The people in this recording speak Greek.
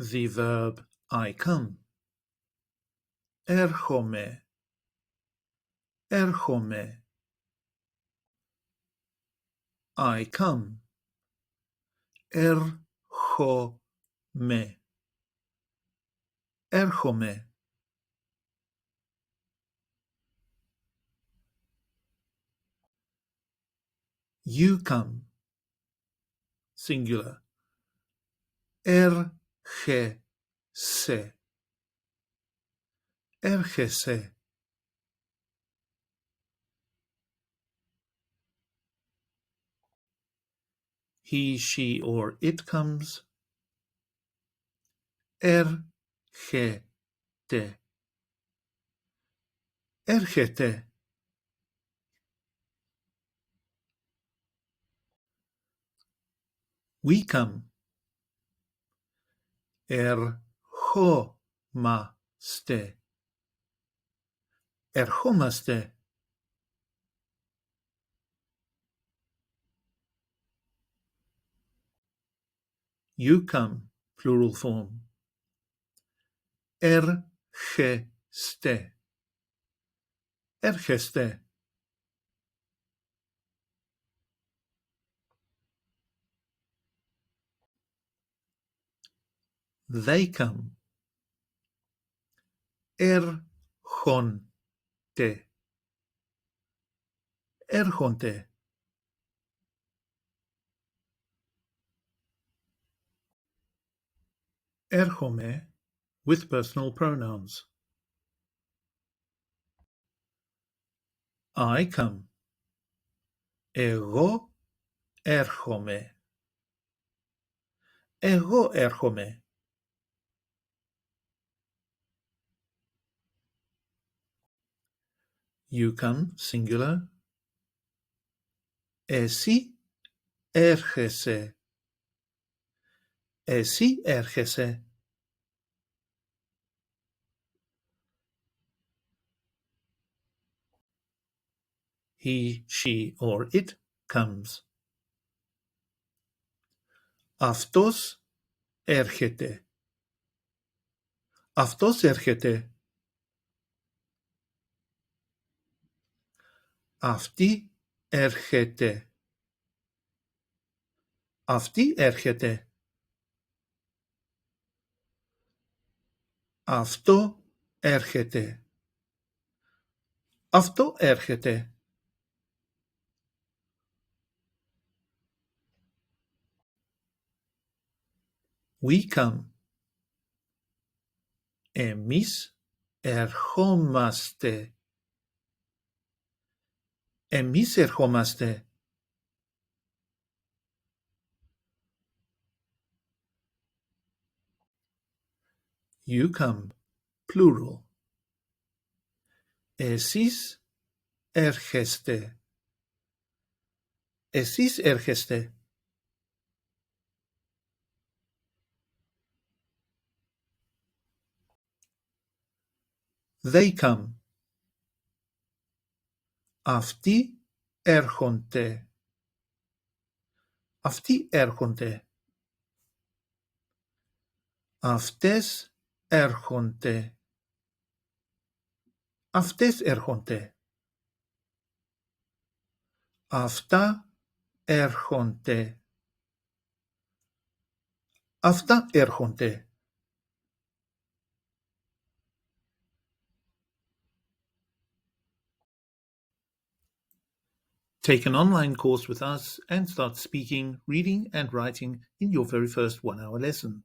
the verb I come. Έρχομαι. Έρχομαι. I come. Έρχομαι. Έρχομαι. You come. Singular. Έρχεσαι. Έρχεσαι. He, she, or it comes. Έρχεται. Έρχεται. We come. Ερχόμαστε. Ερχόμαστε. You come, plural form. Έρχεστε. Έρχεστε. They come. Έρχονται. Έρχονται. Έρχομαι with personal pronouns. I come. Εγώ έρχομαι. Εγώ έρχομαι. You come, singular. Εσύ έρχεσαι. Εσύ έρχεσαι. He, she, or it comes. Αυτός έρχεται. Αυτός έρχεται. Αυτή έρχεται. Αυτή έρχεται. Αυτό έρχεται. Αυτό έρχεται. We come. Εμείς ερχόμαστε. Εμείς ερχόμαστε. You come, plural. Εσείς έρχεστε. Εσείς έρχεστε. They come. Αυτοί έρχονται. Αυτοί έρχονται. Αυτές έρχονται. Αυτές έρχονται. Αυτά έρχονται. Αυτά έρχονται. Take an online course with us and start speaking, reading, and writing in your very first 1-hour lesson.